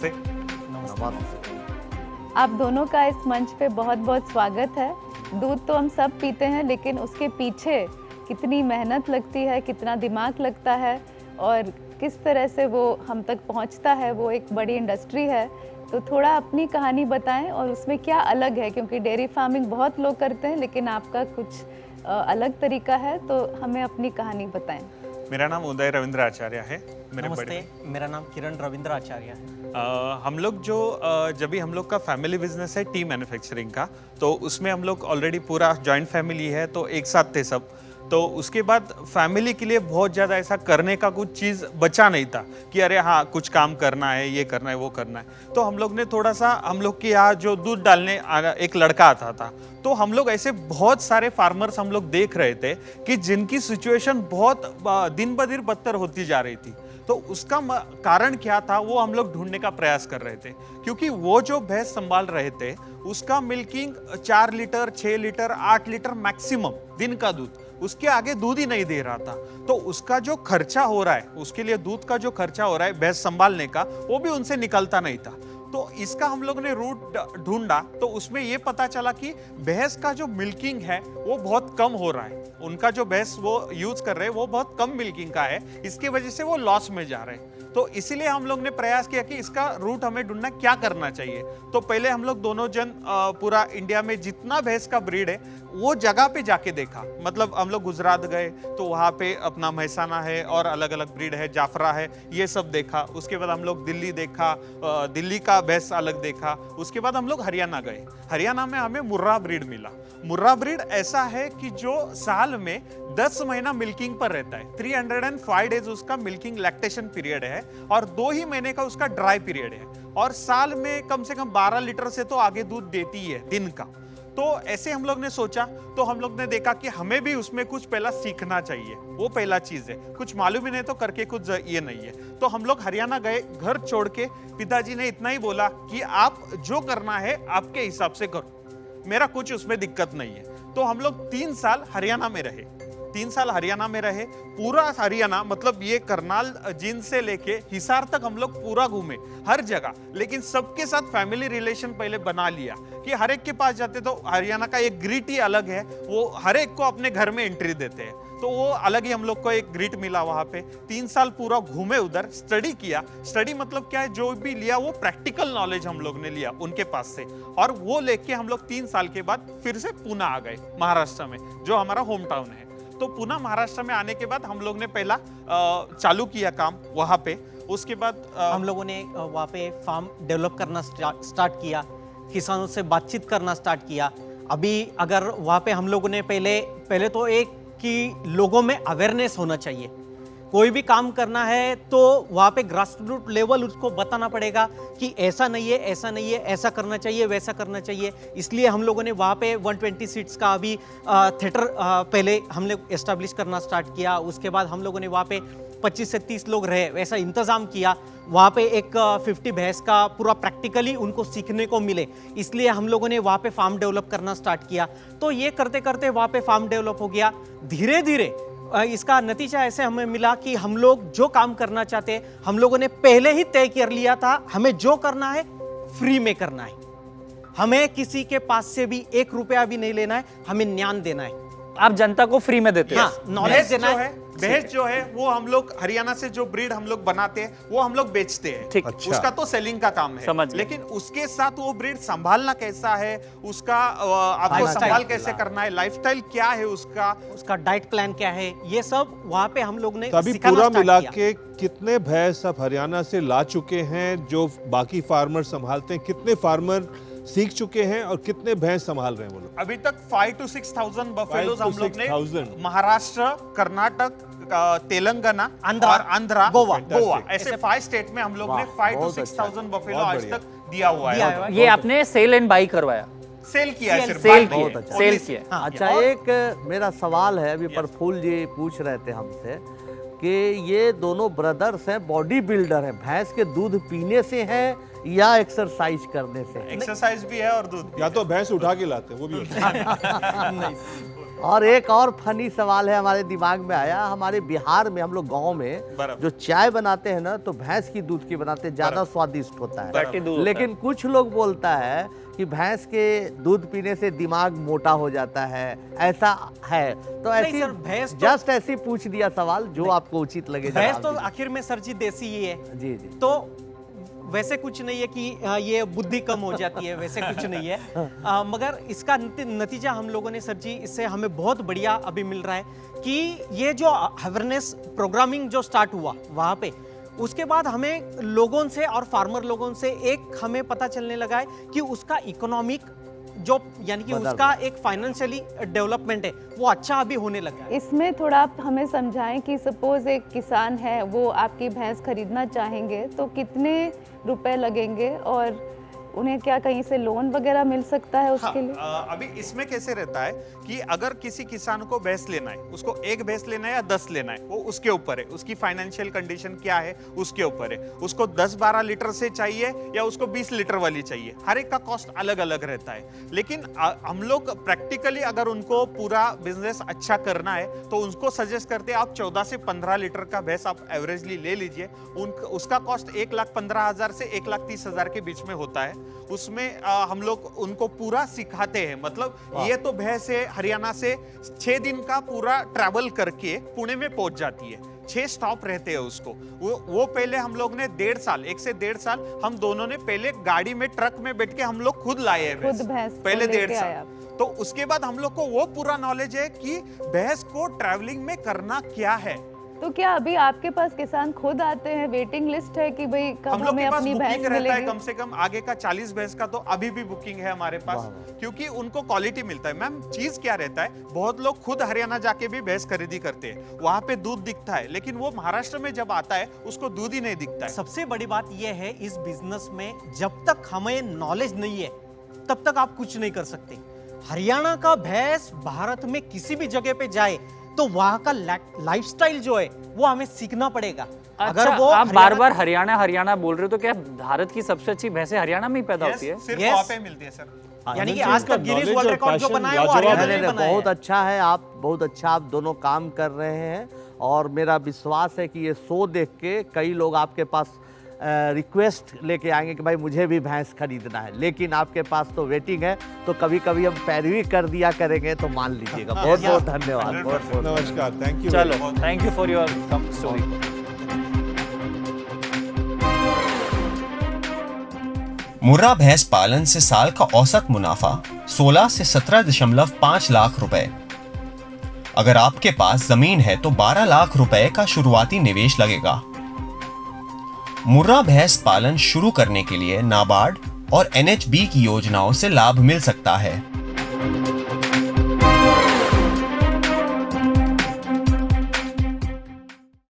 नमस्ते। नमस्ते। आप दोनों का इस मंच पे बहुत बहुत स्वागत है। दूध तो हम सब पीते हैं, लेकिन उसके पीछे कितनी मेहनत लगती है, कितना दिमाग लगता है और किस तरह से वो हम तक पहुंचता है, वो एक बड़ी इंडस्ट्री है। तो थोड़ा अपनी कहानी बताएं और उसमें क्या अलग है, क्योंकि डेयरी फार्मिंग बहुत लोग करते हैं लेकिन आपका कुछ अलग तरीका है, तो हमें अपनी कहानी बताएं। मेरा नाम उदय रविंद्र आचार्य है। नमस्ते, मेरा नाम किरण रविंद्र आचार्य है। हम लोग जो जब भी हम लोग का फैमिली बिजनेस है टी मैन्युफैक्चरिंग का, तो उसमें हम लोग ऑलरेडी पूरा जॉइंट फैमिली है, तो एक साथ थे सब। तो उसके बाद फैमिली के लिए बहुत ज़्यादा ऐसा करने का कुछ चीज़ बचा नहीं था कि अरे हाँ कुछ काम करना है, ये करना है, वो करना है। तो हम लोग ने थोड़ा सा, हम लोग के यहाँ जो दूध डालने एक लड़का आता था, तो हम लोग ऐसे बहुत सारे फार्मर्स हम लोग देख रहे थे कि जिनकी सिचुएशन बहुत दिन ब दिन बदतर होती जा रही थी। तो उसका कारण क्या था वो हम लोग ढूंढने का प्रयास कर रहे थे, क्योंकि वो जो भैंस संभाल रहे थे उसका milking 4 litre, 6 litre, 8 litre maximum दिन का दूध, उसके आगे दूध ही नहीं दे रहा था। तो उसका जो खर्चा हो रहा है, उसके लिए दूध का जो खर्चा हो रहा है भैंस संभालने का, वो भी उनसे निकलता नहीं था। तो इसका हम लोग ने रूट ढूंढा, तो उसमें ये पता चला कि भैंस का जो मिल्किंग है वो बहुत कम हो रहा है। उनका जो भैंस वो यूज कर रहे हैं वो बहुत कम मिल्किंग का है, इसकी वजह से वो लॉस में जा रहे हैं। तो इसीलिए हम लोग ने प्रयास किया कि इसका रूट हमें ढूंढना, क्या करना चाहिए। तो पहले हम लोग दोनों जन पूरा इंडिया में जितना भैंस का ब्रीड है वो जगह पे जाके देखा। मतलब हम लोग गुजरात गए तो वहाँ पे अपना महसाना है और अलग अलग ब्रीड है, जाफरा है, ये सब देखा। उसके बाद हम लोग दिल्ली देखा, दिल्ली का भैंस अलग देखा। उसके बाद हम लोग हरियाणा गए। हरियाणा में हमें मुर्रा ब्रीड मिला। मुर्रा ब्रीड ऐसा है कि जो साल में 10 महीना मिल्किंग पर रहता है। 305 डेज उसका मिल्किंग लैक्टेशन पीरियड है और 2 ही महीने का उसका ड्राई पीरियड है, और साल में कम से कम 12 लीटर से तो आगे दूध देती है दिन का। तो ऐसे हम लोग ने सोचा, तो हम लोग ने देखा कि हमें भी उसमें कुछ पहला सीखना चाहिए। वो पहला चीज है, कुछ मालूम ही नहीं तो करके कुछ ये नहीं है। तो हम लोग हरियाणा गए, घर छोड़ के। पिताजी ने इतना ही बोला कि आप जो करना है आपके हिसाब से करो, मेरा कुछ उसमें दिक्कत नहीं है। तो हम लोग 3 साल हरियाणा में रहे। 3 साल हरियाणा में रहे, पूरा हरियाणा, मतलब ये करनाल जींद से लेके हिसार तक हम लोग पूरा घूमे, हर जगह। लेकिन सबके साथ फैमिली रिलेशन पहले बना लिया कि हर एक के पास जाते तो हरियाणा का एक ग्रिट ही अलग है, वो हर एक को अपने घर में एंट्री देते हैं। तो वो अलग ही हम लोग को एक ग्रिट मिला वहां पे। 3 साल पूरा घूमे, उधर स्टडी किया। स्टडी मतलब क्या है, जो भी लिया वो प्रैक्टिकल नॉलेज हम लोग ने लिया उनके पास से, और वो लेके हम लोग 3 साल के बाद फिर से पुणे आ गए, महाराष्ट्र में, जो हमारा होम टाउन है। तो पुणे महाराष्ट्र में आने के बाद हम लोग ने पहला चालू किया काम वहां पे। उसके बाद हम लोगों ने वहाँ पे फार्म डेवलप करना स्टार्ट किया, किसानों से बातचीत करना स्टार्ट किया। अभी अगर वहाँ पे हम लोगों ने पहले तो एक कि लोगों में अवेयरनेस होना चाहिए। कोई भी काम करना है तो वहाँ पे ग्रास रूट लेवल उसको बताना पड़ेगा कि ऐसा नहीं है, ऐसा नहीं है, ऐसा करना चाहिए, वैसा करना चाहिए। इसलिए हम लोगों ने वहाँ पे 120 सीट्स का अभी थिएटर पहले हमने एस्टेब्लिश करना स्टार्ट किया। उसके बाद हम लोगों ने वहाँ पे 25 से 30 लोग रहे वैसा इंतज़ाम किया। वहाँ पे एक 50 भैंस का पूरा प्रैक्टिकली उनको सीखने को मिले, इसलिए हम लोगों ने वहाँ पे फार्म डेवलप करना स्टार्ट किया। तो ये करते करते वहाँ पे फार्म डेवलप हो गया। धीरे धीरे इसका नतीजा ऐसे हमें मिला कि हम लोग जो काम करना चाहते हैं, हम लोगों ने पहले ही तय कर लिया था, हमें जो करना है फ्री में करना है। हमें किसी के पास से भी 1 रुपया भी नहीं लेना है, हमें ज्ञान देना है। आप जनता को फ्री में देते हैं। हाँ, नॉलेज देना है। भैंस जो है वो हम लोग हरियाणा से जो ब्रीड हम लोग बनाते हैं वो हम लोग बेचते हैं। ठीक। अच्छा। उसका तो सेलिंग का काम है, समझ गया। लेकिन उसके साथ वो ब्रीड संभालना कैसा है, उसका आपको संभाल कैसे करना है, लाइफस्टाइल क्या है उसका डाइट प्लान क्या है, ये सब वहाँ पे हम लोग ने तभी सिखाना पूरा स्टार्ट मिला किया। के कितने भैंस आप हरियाणा से ला चुके हैं जो बाकी फार्मर संभालते हैं? कितने फार्मर सीख चुके हैं और कितने भैंस संभाल रहे हैं वो लोग? अभी तक 5 to 6,000 बफेलोज हम लोग ने 6,000 महाराष्ट्र, कर्नाटक, तेलंगाना आंध्रा, और आंध्रा, गोवा ऐसे 5 स्टेट में हम लोग ने 5 to 6,000 बफेलो बहुत आज बढ़िया। तक दिया हुआ है। ये आपने सेल एंड बाई करवाया? सेल किया है, सिर्फ सेल बात किया, नहीं। बहुत अच्छा। सेल Only किया। हाँ, अच्छा, एक मेरा सवाल है, अभी प्रफुल्ल जी पूछ रहे थे हमसे कि ये दोनों ब्रदर्स हैं, बॉडी बिल्डर हैं, भैंस के दूध पीने से हैं या एक्सरसाइज करने से? एक्सरसाइज भी है और दूध भी या है। तो भैंस उठा के लाते हैं, वो भी होता है। और एक और फनी सवाल है हमारे दिमाग में आया, हमारे बिहार में हम लोग गांव में बराबर। जो चाय बनाते हैं ना तो भैंस की दूध की बनाते हैं, ज्यादा स्वादिष्ट होता है। फैटी दूध होता लेकिन कुछ लोग बोलता है कि भैंस के दूध पीने से दिमाग मोटा हो जाता है, ऐसा है तो नहीं ऐसी सर, भैंस तो- जस्ट ऐसी पूछ दिया सवाल जो आपको उचित लगे भैंस जवाब तो दीजिए। आखिर में सर जी देसी ही है, जी जी तो वैसे कुछ नहीं है कि ये बुद्धि कम हो जाती है, वैसे कुछ नहीं है। मगर इसका नतीजा हम लोगों ने सर जी, इससे हमें बहुत बढ़िया अभी मिल रहा है कि ये जो अवेयरनेस प्रोग्रामिंग जो स्टार्ट हुआ वहाँ पे, उसके बाद हमें लोगों से और फार्मर लोगों से एक हमें पता चलने लगा है कि उसका इकोनॉमिक जो यानी कि बदल उसका रहा एक फाइनेंशियली डेवलपमेंट है वो अच्छा अभी होने लगा है। इसमें थोड़ा आप हमें समझाएं कि सपोज एक किसान है, वो आपकी भैंस खरीदना चाहेंगे तो कितने रुपए लगेंगे और उन्हें क्या कहीं से लोन वगैरह मिल सकता है उसके लिए? अभी इसमें कैसे रहता है कि अगर किसी किसान को भैंस लेना है, उसको एक भैंस लेना है या 10 लेना है, वो उसके ऊपर है, उसकी फाइनेंशियल कंडीशन क्या है उसके ऊपर है। उसको 10-12 लीटर से चाहिए या उसको 20 लीटर वाली चाहिए, हर एक का कॉस्ट अलग अलग रहता है। लेकिन हम लोग प्रैक्टिकली अगर उनको पूरा बिजनेस अच्छा करना है तो उनको सजेस्ट करते हैं आप 14 से 15 लीटर का भैंस आप एवरेजली ले लीजिए। उसका कॉस्ट 1,15,000 से 1,30,000 के बीच में होता है। उसमें हम लोग उनको पूरा सिखाते हैं, मतलब ये तो भैंस है हरियाणा से 6 दिन का पूरा ट्रैवल करके पुणे में पहुंच जाती है। 6 स्टॉप रहते हैं उसको। वो पहले हम लोग ने 1.5 साल, 1 से 1.5 साल हम दोनों ने पहले गाड़ी में ट्रक में बैठ के हम लोग खुद लाए हैं खुद भैंस को पहले लेके 1.5 आए साल। आप। तो उसके बाद हम लोग को वो पूरा नॉलेज है कि भैंस को ट्रैवलिंग में करना क्या है। तो क्या अभी आपके पास किसान खुद आते हैं, वेटिंग लिस्ट है कि भाई कब हम लोग हमें के पास अपनी भैंस बुकिंग रहता है मिलेगी? कम से कम आगे का 40 भैंस का तो अभी भी बुकिंग है हमारे पास, क्योंकि उनको क्वालिटी मिलता है। मैम चीज क्या रहता है, बहुत लोग खुद हरियाणा जाके भी भैंस खरीदी करते हैं, वहां पे दूध दिखता है, लेकिन वो महाराष्ट्र में जब आता है उसको दूध ही नहीं दिखता है। सबसे बड़ी बात यह है इस बिजनेस में, जब तक हमें नॉलेज नहीं है तब तक आप कुछ नहीं कर सकते। हरियाणा का भैंस भारत में किसी भी जगह पे जाए तो वहां का लाइफस्टाइल जो है वो हमें सीखना पड़ेगा। अच्छा, वो आप बार हरियाणा- बार हरियाणा हरियाणा बोल रहे हो, तो क्या भारत की सबसे अच्छी भैंसें हरियाणा में ही पैदा होती है? सिर्फ Yes. वहाँ पे मिलती है सर। यानी कि आनंद जी, आज इसका तक गिनीज knowledge वर्ल्ड और रिकॉर्ड जो passion बनाया वो लाजवाब हरियाणा है। ने नहीं, बनाया बहुत है। अच्छा है, आप बहुत अच्छा आप दोनों काम कर रहे हैं और मेरा विश्वास है कि ये शो देख के कई लोग आपके पास रिक्वेस्ट लेके आएंगे कि भाई मुझे भी भैंस खरीदना है, लेकिन आपके पास तो वेटिंग है, तो कभी कभी हम पैरवी कर दिया करेंगे तो मान लीजिएगा। बहुत बहुत धन्यवाद, बहुत बहुत नमस्कार, थैंक यू। चलो, thank you for your story. Murrah भैंस पालन से साल का औसत मुनाफा 16 से 17.5 लाख रुपए। अगर आपके पास जमीन है तो 12 लाख रुपए का शुरुआती निवेश लगेगा। मुर्रा भैंस पालन शुरू करने के लिए नाबार्ड और NHB की योजनाओं से लाभ मिल सकता है।